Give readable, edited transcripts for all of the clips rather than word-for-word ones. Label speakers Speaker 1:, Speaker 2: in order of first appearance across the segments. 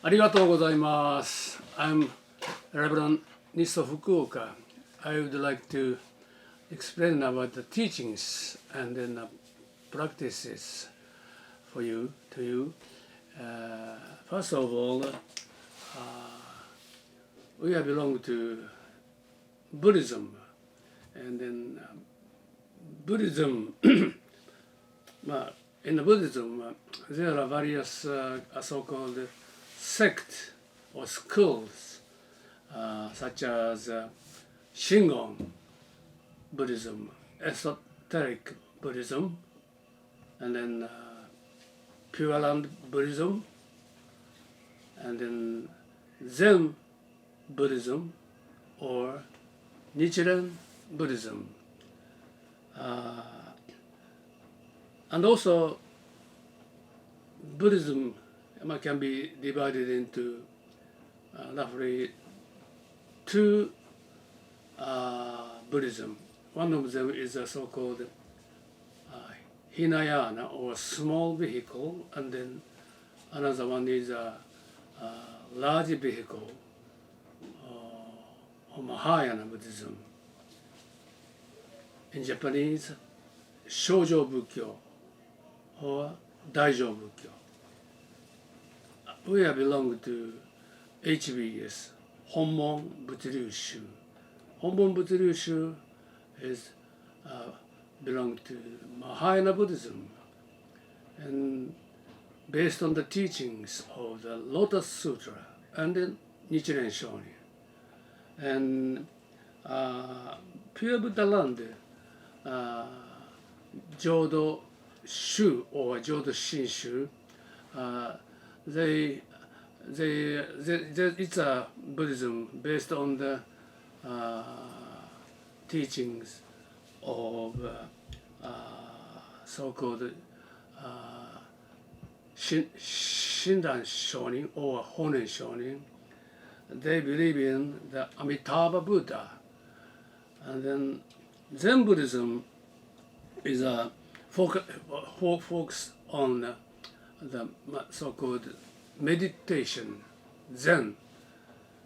Speaker 1: ありがとうございます。I'm Reverend Nissou Fukuoka. I would like to explain about the teachings and then practices for you, to you. First of all, we belong to Buddhism, and then Buddhism, in the Buddhism, there are various so-called sects or schools, such as Shingon Buddhism, esoteric Buddhism, and then Pure Land Buddhism, and then Zen Buddhism or Nichiren Buddhism. And also Buddhism can be divided into roughly two Buddhism. One of them is a so-called Hinayana or small vehicle, and then another one is a large vehicle or Mahayana Buddhism. In Japanese, Shoujo Bukkyo or Daijo Bukkyo. We belong to HBS, Hommon Butsuryu. Hommon Butsuryu is belong to Mahayana Buddhism, and based on the teachings of the Lotus Sutra and the Nichiren Shonin. And Pure Buddha Land, Jodo Shu or Jodo Shinshu, it's a Buddhism based on the teachings of so-called Shinran Shonin or Honen Shonin. They believe in the Amitabha Buddha. And then Zen Buddhism is a focus on the so-called meditation, Zen,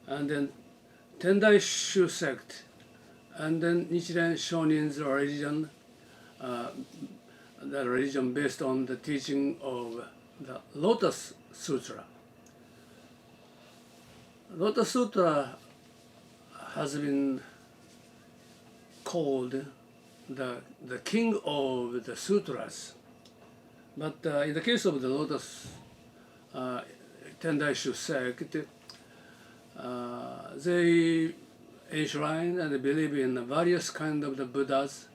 Speaker 1: and then Tendai Shu sect, and then Nichiren Shonin's religion, the religion based on the teaching of the Lotus Sutra. Lotus Sutra has been called the king of the sutras, but in the case of the Lotus Tendai Shu sect, they enshrine and believe in various kinds of the Buddhas,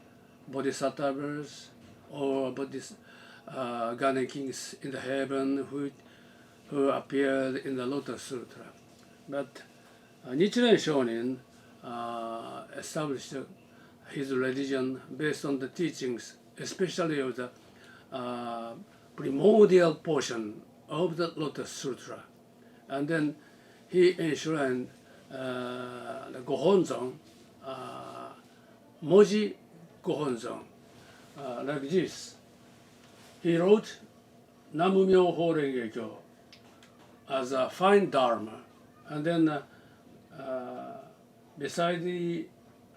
Speaker 1: Bodhisattvas, or Guardian Kings in the heaven who appeared in the Lotus Sutra. But Nichiren Shonin established his religion based on the teachings, especially of the primordial portion of the Lotus Sutra. And then he enshrined the Gohoumon, Moji Gohoumon, like this. He wrote Namu-myoho Renge-kyo as a fine dharma, and then beside the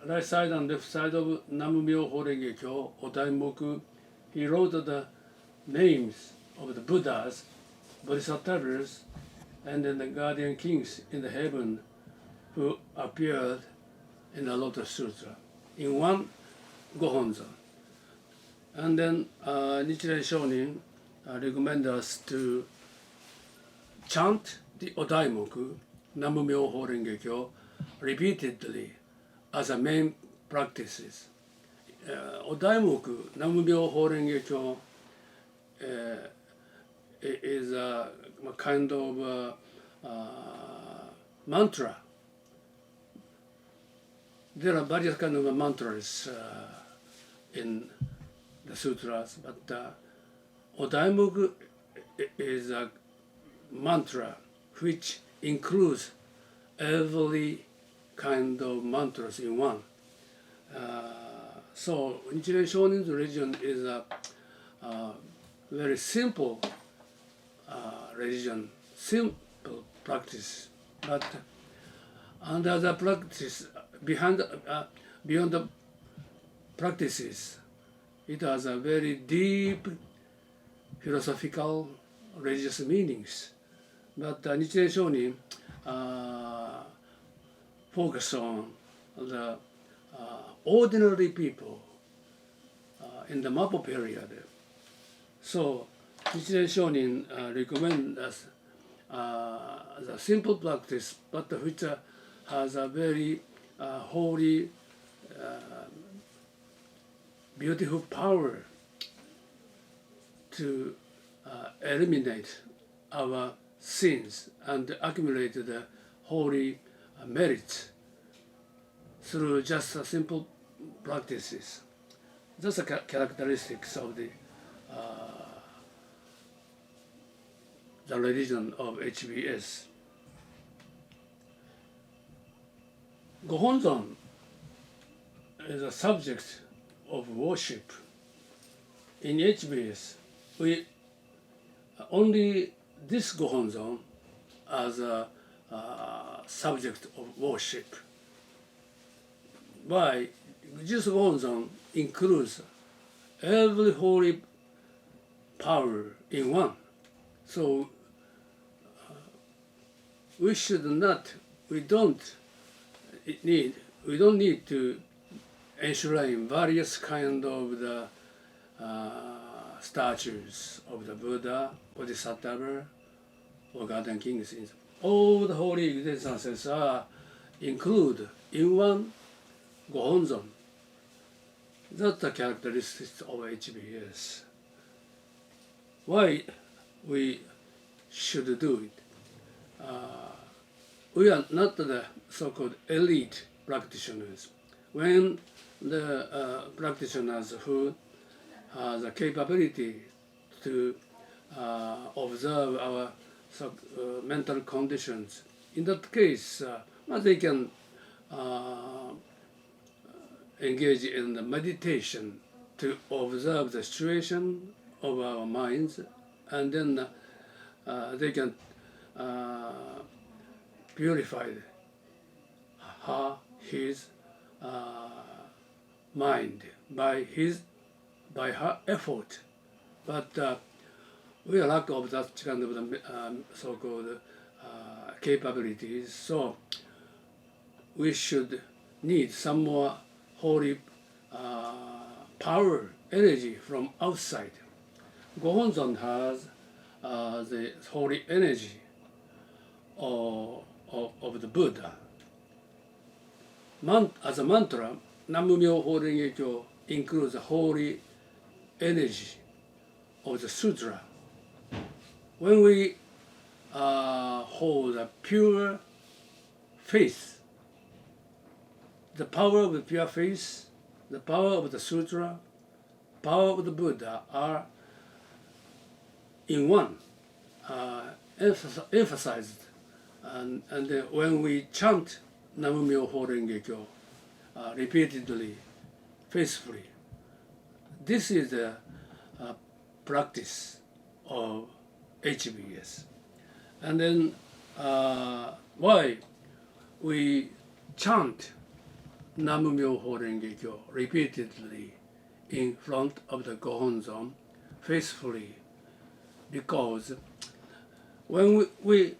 Speaker 1: right side and left side of Namu-myoho Renge-kyo, Odaimoku, he wrote the names of the Buddhas, Bodhisattvas, and then the Guardian Kings in the heaven who appeared in the Lotus Sutra in one Gohoumon. And then Nichiren Shonin recommends us to chant the Odaimoku, Namu-myoho Renge-kyo, repeatedly as a main practices. Odaimoku, Namu-myoho Renge-kyo, is a kind of mantra. There are various kinds of mantras in the sutras, but Odaimoku is a mantra which includes every kind of mantras in one. So Nichiren Shonin's religion is a very simple religion, simple practice. But under the practice, beyond the practices, it has a very deep philosophical religious meanings. But Nichiren Shonin focus on the ordinary people in the Mapo period. So Nichiren Shonin recommend us the simple practice, but which has a very holy, beautiful power to eliminate our sins and accumulate the holy merit through just simple practices. That's the characteristics of the religion of HBS. Gohonzon is a subject of worship. In HBS, we only this Gohonzon as a subject of worship. Why? This Gohonzon includes every holy power in one. So we don't need to enshrine various kind of the statues of the Buddha, Bodhisattva, or Garden Kings. All the holy existences are included in one Gohonzon. That's the characteristics of HBS. Why we should do it? We are not the so-called elite practitioners. When the practitioners who have the capability to observe our mental conditions, in that case, they can engage in the meditation to observe the situation of our minds, and then they can purify his mind by her effort. But we are lack of that kind of so-called capabilities, so we should need some more holy power, energy from outside. Gohonzon has the holy energy of the Buddha. As a mantra, Nam-myoho Renge Kyo includes the holy energy of the sutra. When we hold a pure faith, the power of the pure faith, the power of the sutra, power of the Buddha are in one, emphasized. And when we chant Nam-myoho Renge Kyo repeatedly, faithfully, this is the practice of HBS. And then why we chant Nam-myoho Renge Kyo repeatedly in front of the Gohonzon faithfully, because when we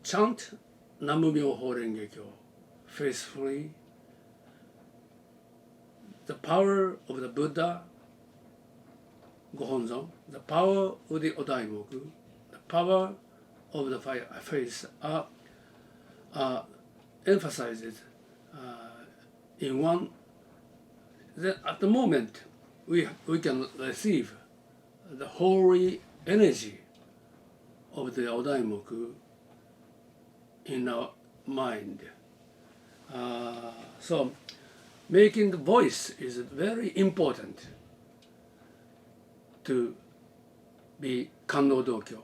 Speaker 1: chant Nam-myoho Renge Kyo faithfully, the power of the Buddha, Gohonzon, the power of the Odaimoku, the power of the faith are emphasized in one. Then at the moment, we can receive the holy energy of the Odaimoku in our mind. So making the voice is very important to be Kanno Dokyo.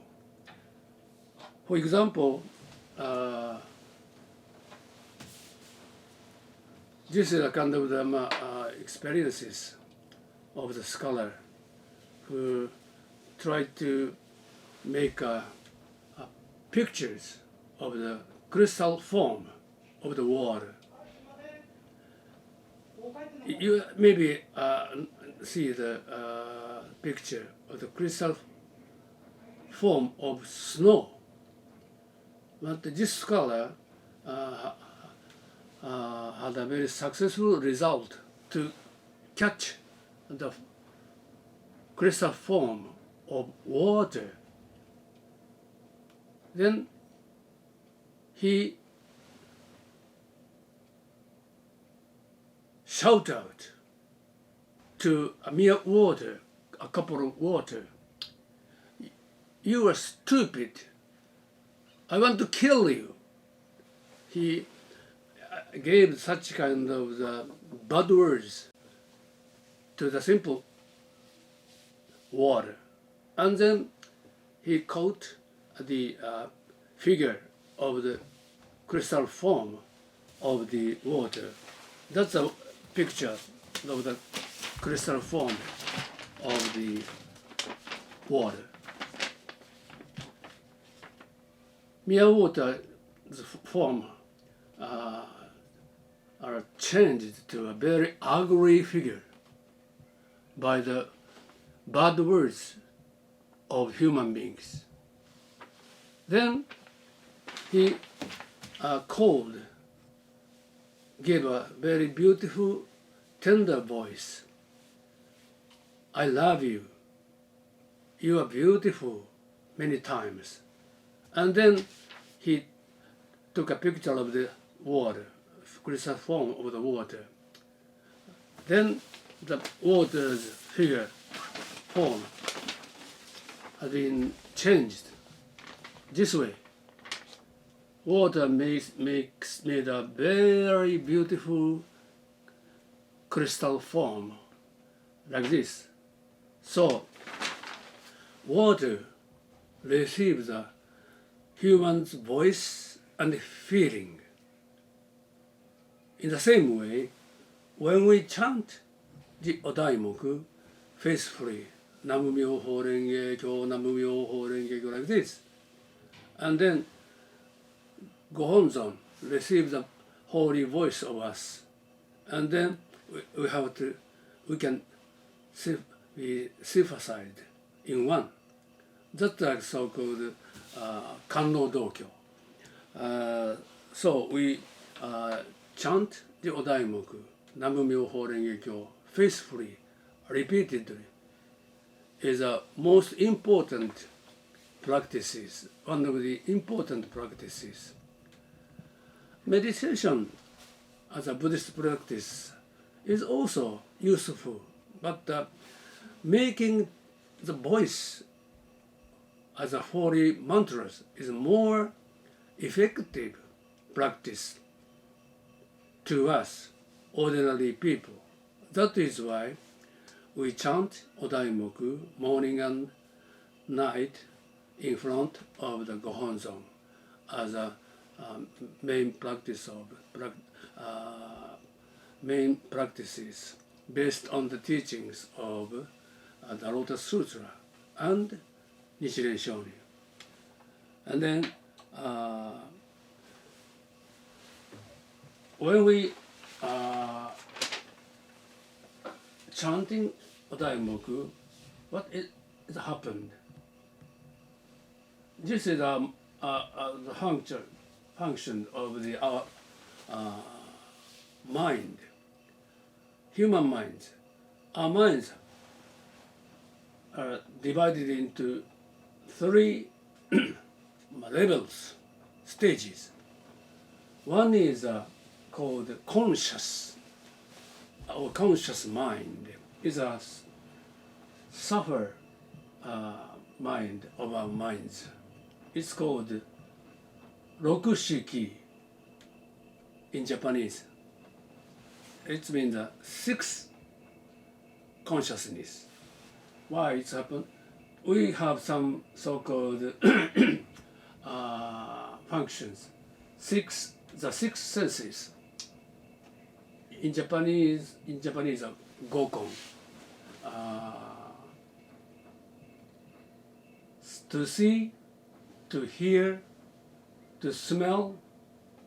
Speaker 1: For example, this is a kind of the experiences of the scholar who tried to make pictures of the crystal form of the water. You maybe see the picture of the crystal form of snow. But this color had a very successful result to catch the crystal form of water. Then he shouted out to a mere water, a couple of water, "You are stupid. I want to kill you." He gave such kind of the bad words to the simple water. And then he caught the figure of the crystal form of the water. That's a picture of the crystal form of the water. Mere water's form are changed to a very ugly figure by the bad words of human beings. Then he gave a very beautiful, tender voice. "I love you. You are beautiful," many times. And then he took a picture of the water, crystal form of the water. Then the water's figure form has been changed this way. Water made a very beautiful crystal form like this. So water receives a human's voice and feeling. In the same way, when we chant the Odaimoku faithfully, Namu Myoho Renge Kyo, Namu Myoho Renge Kyo, like this, and then Gohoumon receives the holy voice of us, and then we can be synthesized in one. That's like so-called Kanno Dokyo. So we chant the Odaimoku, Namu Myoho Renge Kyo, faithfully, repeatedly, is a most important practices, one of the important practices. Meditation as a Buddhist practice is also useful, but making the voice as a holy mantras is more effective practice to us, ordinary people. That is why we chant Odaimoku morning and night in front of the Gohoumon as a main practices based on the teachings of the Lotus Sutra and Nichiren Shonin. And then when we chanting Odaimoku, what it happened? This is the function of our mind, human minds. Our minds are divided into three levels, stages. One is called conscious. Our conscious mind is a suffer mind of our minds. It's called Rokushiki in Japanese. It means the sixth consciousness. Why it's happened? We have some so-called functions. The six senses. In Japanese, Gokon. To see, to hear, to smell,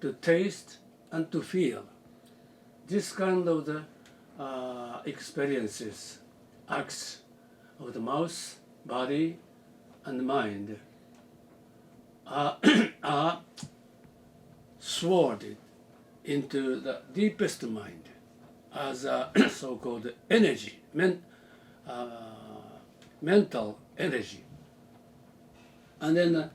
Speaker 1: to taste, and to feel. This kind of the experiences, acts of the mouth, body, and mind are, are sworded into the deepest mind as a so-called energy, mental energy. And then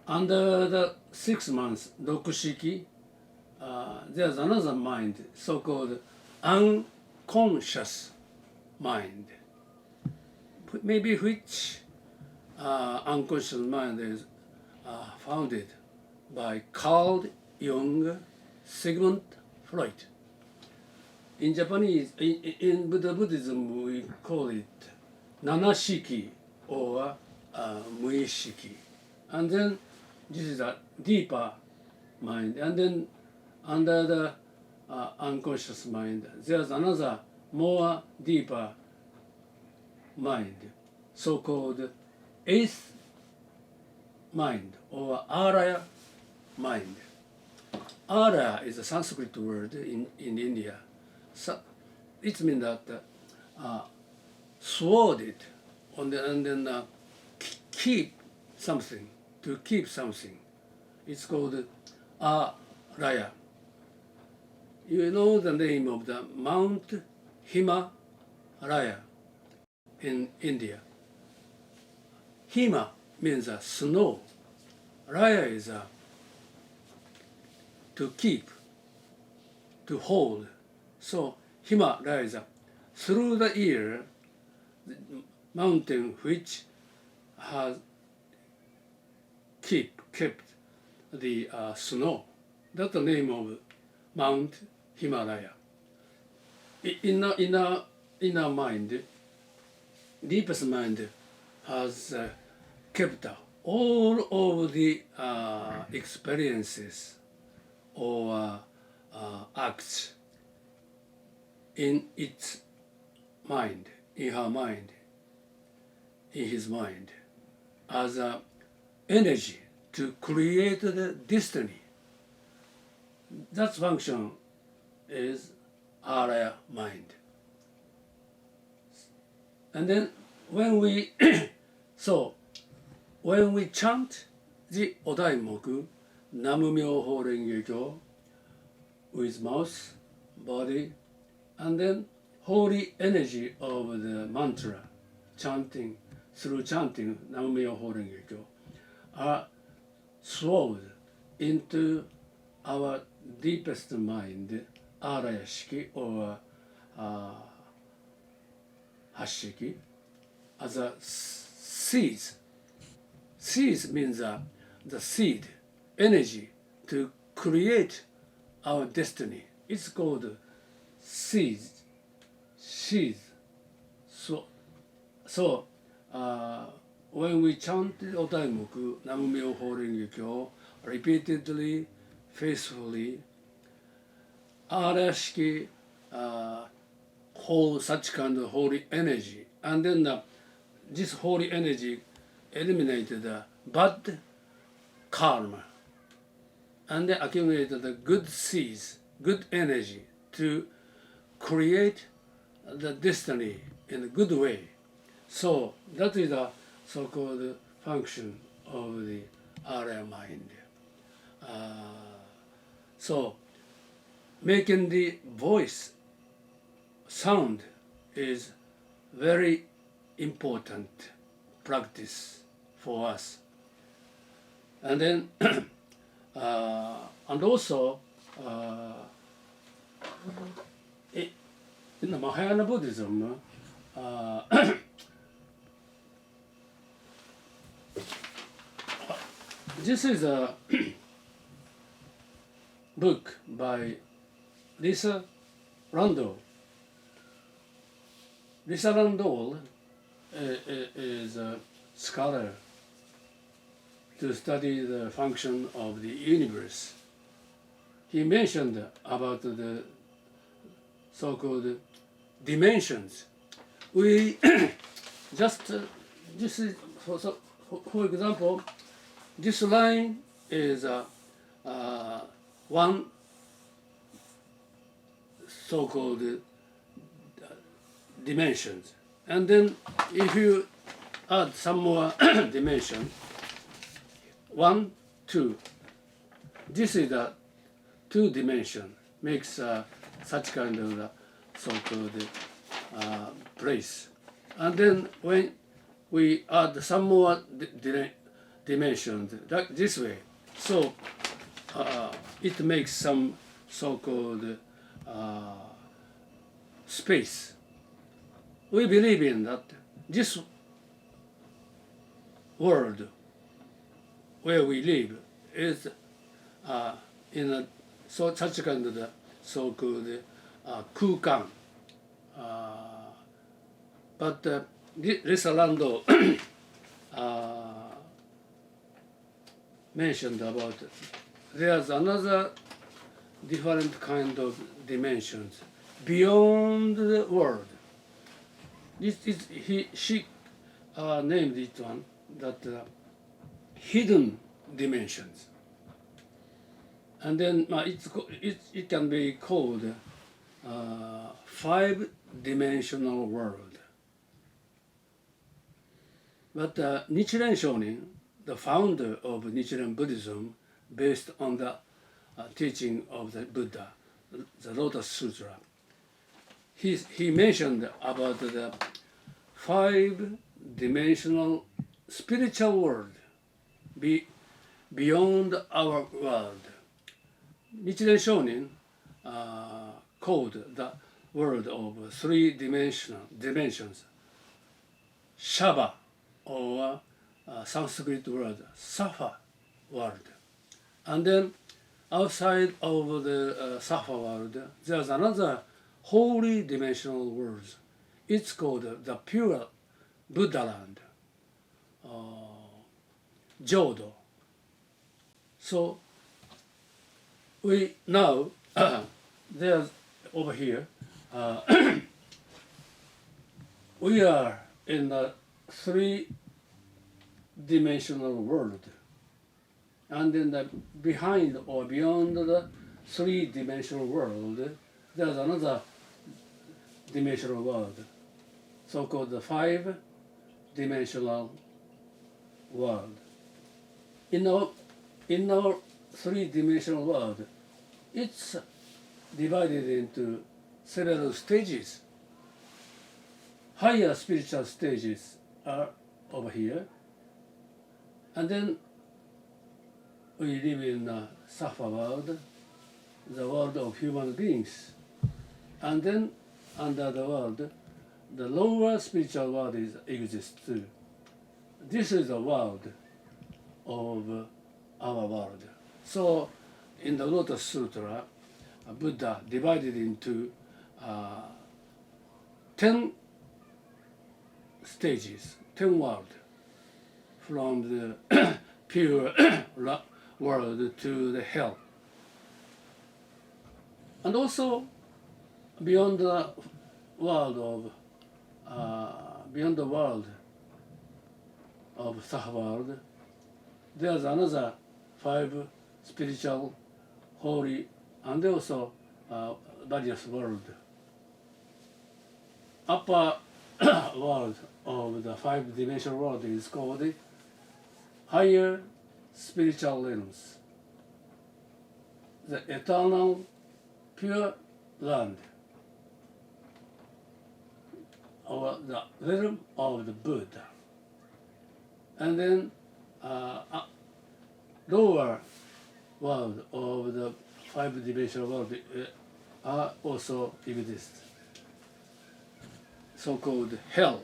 Speaker 1: under the 6 months, Dokushiki, there's another mind, so-called unconscious mind. Maybe which unconscious mind is founded by Carl Jung, Sigmund Freud. In Japanese, in Buddhism, we call it Nanashiki or Muishiki. And then this is a deeper mind. And then under the unconscious mind, there's another more deeper mind, so-called eighth mind or Arya mind. Arya is a Sanskrit word in India. So it means that sworded and then keep something, to keep something. It's called Arya. You know the name of the Mount Himalaya in India. Hima means snow. Raya is to keep, to hold. So Himalaya is through the year, the mountain which has kept the snow. That's the name of Mount Himalaya. In our mind, deepest mind has kept all of the experiences or acts in its mind, in her mind, in his mind, as an energy to create the destiny. That function is Arya mind. And then when we when we chant the Odaimoku, Namu-myoho Renge-kyo, with mouth, body, and then holy energy of the mantra, chanting, through chanting Namu-myoho Renge-kyo, are swallowed into our deepest mind, Araya-shiki or Hashiki, as a seeds. Seeds means the seed, energy to create our destiny. It's called seeds. So when we chant Odaimoku, Namu-myoho Renge-kyo, repeatedly, faithfully, Arashiki hold such kind of holy energy, and then this holy energy eliminated the bad karma, and then accumulated the good seeds, good energy to create the destiny in a good way. So that is a so-called function of the Arya mind. So making the voice sound is very important practice for us. And then and also in the Mahayana Buddhism, this is a book by Lisa Randall. Lisa Randall is a scholar to study the function of the universe. He mentioned about the so-called dimensions. We just this is for example, this line is one so-called dimensions. And then if you add some more dimension, 1, 2, this is the 2 dimension, makes such kind of so-called place. And then when we add some more dimensions like this way, so it makes some so-called space. We believe in that this world where we live is in a such kind of so-called 空間. But this Lando mentioned about there's another different kind of dimensions beyond the world. She named it one that hidden dimensions. And then it can be called 5-dimensional world. But Nichiren Shonin, the founder of Nichiren Buddhism, based on the teaching of the Buddha, the Lotus Sutra, he mentioned about the 5-dimensional spiritual world beyond our world. Nichiren Shonin called the world of 3 dimensions, Shava, or Sanskrit word, Safa world. And then outside of the Safa world, there's another holy dimensional world. It's called the pure Buddha land, Jodo. So we now, there's over here, we are in a 3-dimensional world. And then behind or beyond the 3-dimensional world, there's another dimensional world, so-called the 5-dimensional world. In our 3-dimensional world, it's divided into several stages. Higher spiritual stages are over here, and then we live in the Safa world, the world of human beings. And then under the world, the lower spiritual world exists too. This is the world of our world. So in the Lotus Sutra, Buddha divided into 10 stages, 10 worlds, from the pure world to the hell. And also beyond the world of Saha world, there's another 5 spiritual, holy, and also various world. Upper world of the 5-dimensional world is called the higher spiritual realms, the eternal pure land, or the realm of the Buddha. And then lower world of the 5-dimensional world also exist, so-called hell.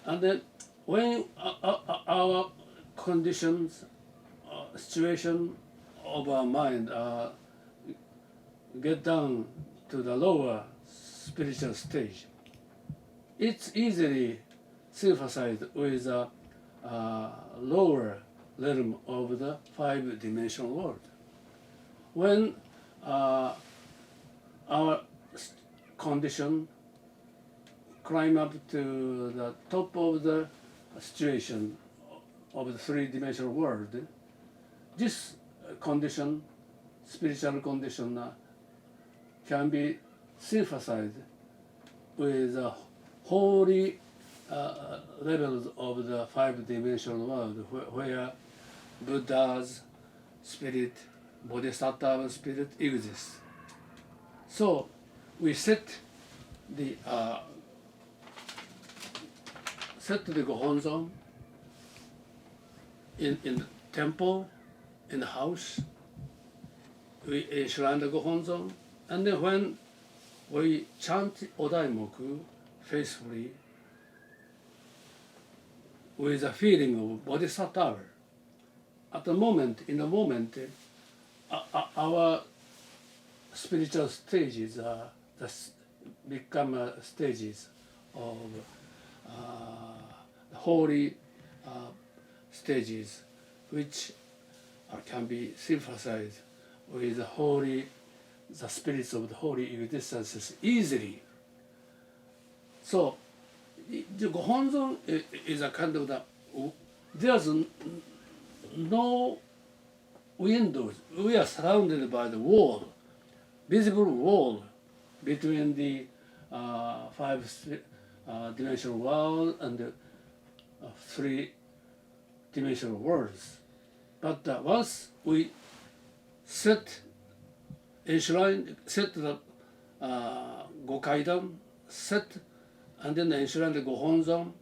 Speaker 1: And then when our conditions, situation of our mind get down to the lower spiritual stage, it's easily synthesized with a lower realm of the 5-dimensional world. When our condition climb up to the top of the situation of the three-dimensional world, this condition, spiritual condition, can be synthesized with the holy levels of the five-dimensional world, where Buddha's spirit, Bodhisattva's spirit exists. So we set the Gohonzon in the temple, in the house. We enshrine the Gohonzon, and then when we chant Odaimoku faithfully with a feeling of Bodhisattva, at the moment, in the moment, our spiritual stages become stages of holy stages, which can be synthesized with the spirits of the holy existences easily. So the Gohonzon is a kind of there's no windows. We are surrounded by the wall, visible wall between the five-dimensional world and the three-dimensional worlds. But once we set the Gokaidan, and then enshrine the Gohonzon,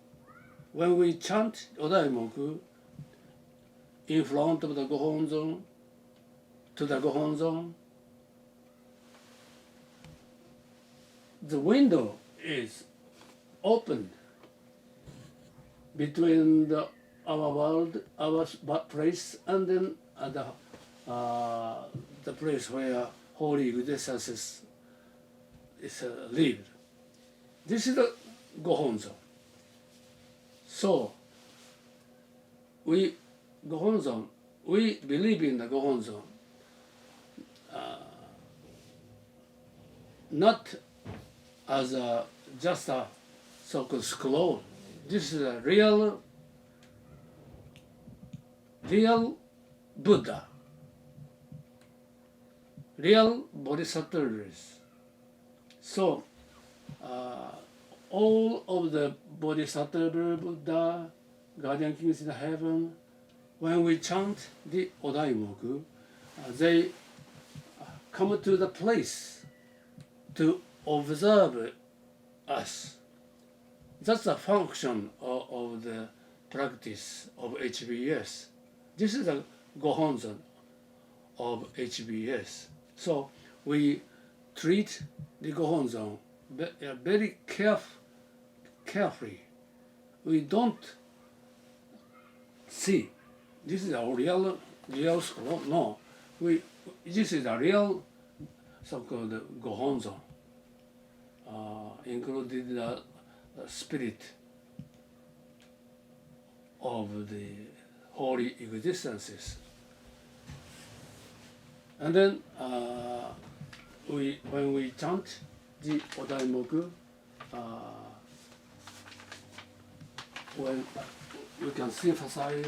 Speaker 1: when we chant Odaimoku in front of the Gohonzon, to the Gohonzon, the window is opened between our world, our place, and then the place where holy existence is lived. This is the Gohonzon. So we believe in the Gohonzon, not as just a so-called scroll. This is a real Buddha, real Bodhisattvas. So all of the Bodhisattva, Buddha, guardian kings in heaven, when we chant the Odaimoku, they come to the place to observe us. That's the function of the practice of HBS. This is the Gohonzon of HBS. So we treat the Gohonzon very carefully. We don't see this is a real scroll. No, this is a real so-called Gohonzon, including the spirit of the holy existences. And then when we chant the Odaimoku, when we can synthesize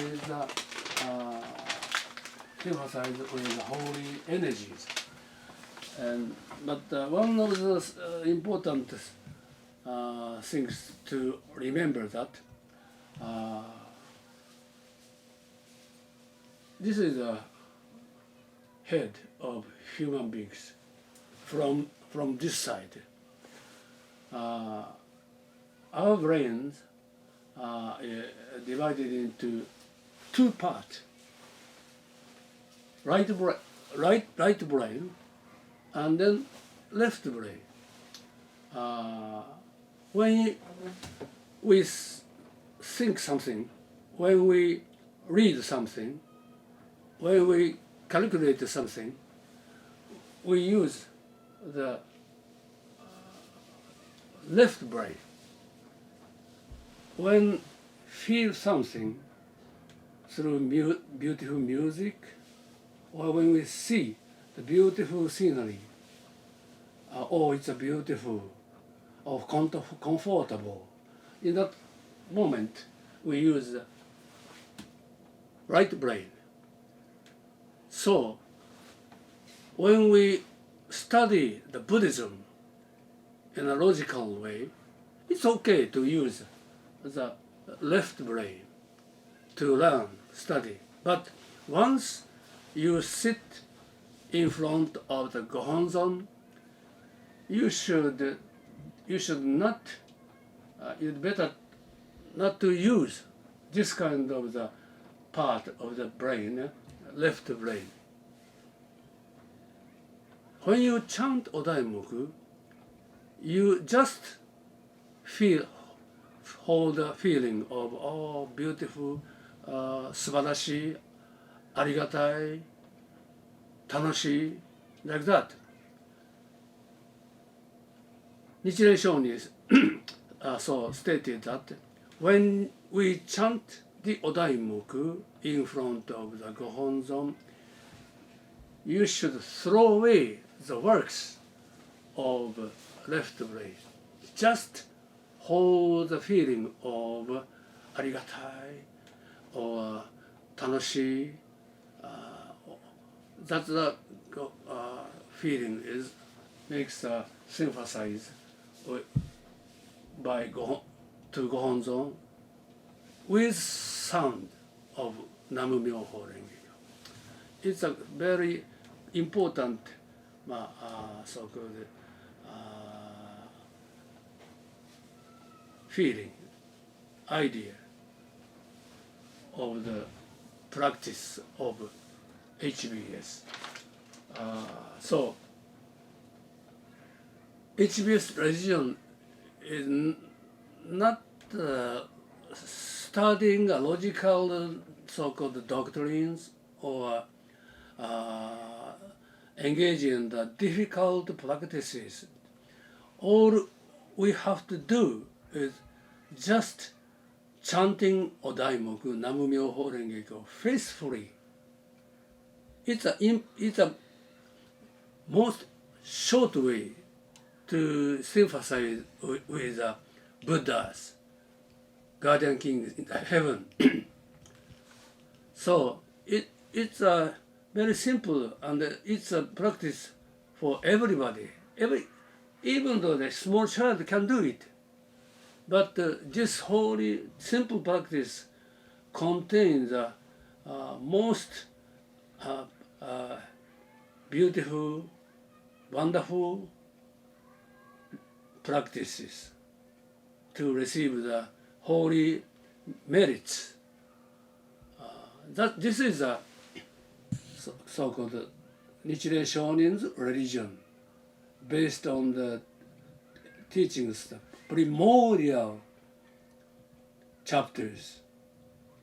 Speaker 1: with the holy energies. But one of the important things to remember that this is a head of human beings from this side. Our brains are divided into two parts: right brain and then left brain. When we think something, when we read something, when we calculate something, we use the left brain. When feel something through beautiful music, or when we see the beautiful scenery, oh, it's a beautiful, or comfortable. In that moment, we use right brain. So when we study the Buddhism in a logical way, it's okay to use the left brain to learn, study. But once you sit in front of the Gohoumon, you should not, you'd better not to use this kind of the part of the brain, left brain. When you chant Odaimoku, you just hold the feeling of, oh, beautiful, 素晴らしい, ありがたい, 楽しい, like that. Nichiren Shonin so stated that when we chant the Odaimoku in front of the Gohoumon, you should throw away the works of left brain. Just hold the feeling of ありがたい or 楽しい. That's the feeling is makes synthesize by to Gohoumon with sound of Namu-myoho Renge-kyo. It's a very important so-called feeling, idea of the practice of HBS. So HBS religion is not studying a logical so-called doctrines or engaging in the difficult practices. All we have to do is just chanting Odaimoku, Namu-myoho Renge-kyo faithfully. It's a most short way to sympathize with the Buddhas, guardian kings in heaven. So it's a very simple and it's a practice for everybody. Even though the small child can do it, but this holy simple practice contains the most beautiful, wonderful practices to receive the holy merits. This is a so-called Nichiren Shonin's religion, based on the teachings, the primordial chapters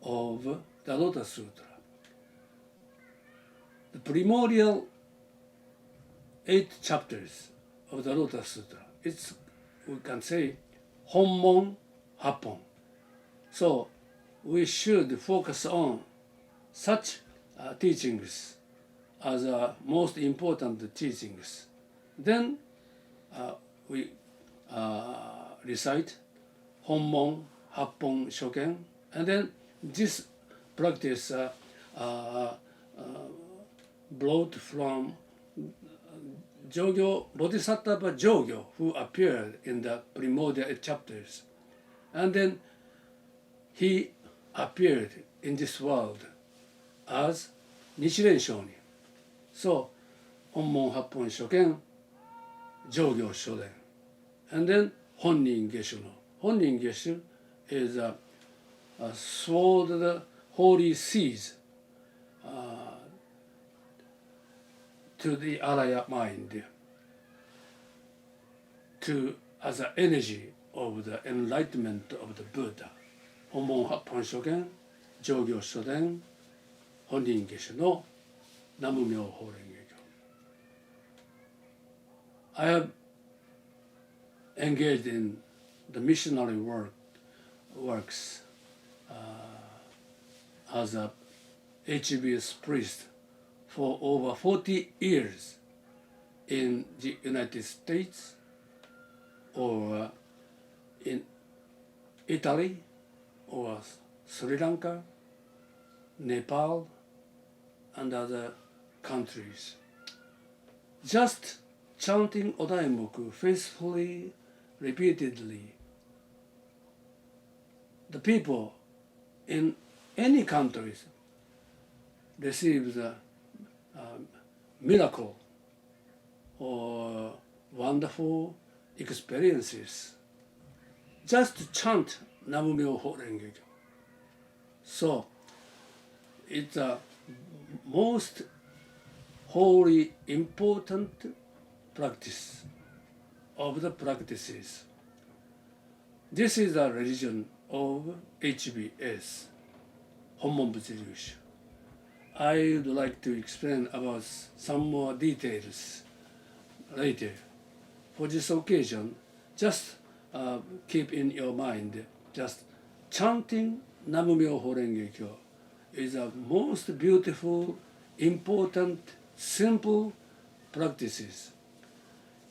Speaker 1: of the Lotus Sutra. The primordial 8 chapters of the Lotus Sutra. It's, we can say, Hommon Happon. So we should focus on such teachings as most important teachings. Then we recite Hommon Happon Shoken, and then this practice brought from Jogyo, Bodhisattva Jogyo, who appeared in the primordial 8 chapters. And then he appeared in this world as Nichiren Shonin. So, Hommon Happon Shoken, Jogyo Shoden. And then Honnin Geshu no. Honnin Geshu is a sword holy seeds to the Araya mind, as an energy of the enlightenment of the Buddha. Hommon Happon Shoken, Jogyo Shoden, Honnin Geshu no, Namu-myoho Renge-kyo. I have engaged in the missionary works as a HBS priest for over 40 years in the United States or in Italy or Sri Lanka Nepal, and other countries. Just chanting Odaimoku faithfully, repeatedly, the people in any countries receive the miracle or wonderful experiences. Just chant Nam-myoho Renge-kyo. So it's a most holy, important practice of the practices. This is the religion of HBS, Hommon Butsuryushu. I would like to explain about some more details later. For this occasion, just keep in your mind, just chanting Nam-myoho Renge-kyo is a most beautiful, important, simple practices.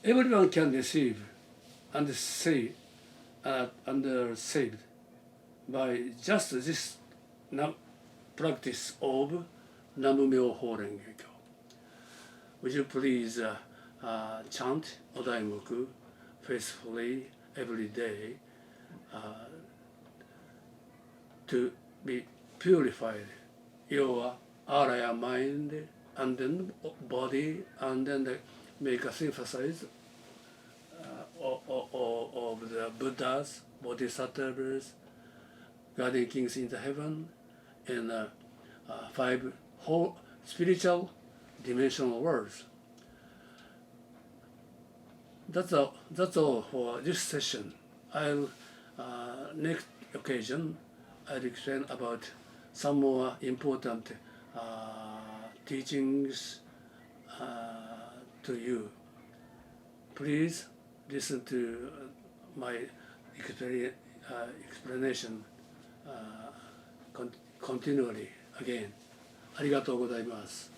Speaker 1: Everyone can receive and say and saved by just this practice of Nam-myoho Renge-kyo. Would you please chant Odaimoku faithfully every day to be purified your araya mind and then body, and then make a synthesis of the Buddhas, Bodhisattvas, guardian kings in the heaven, and 5 whole spiritual dimensional worlds. That's all for this session. I'll next occasion I'll explain about some more important teachings to you. Please listen to my explanation continually again. ありがとうございます。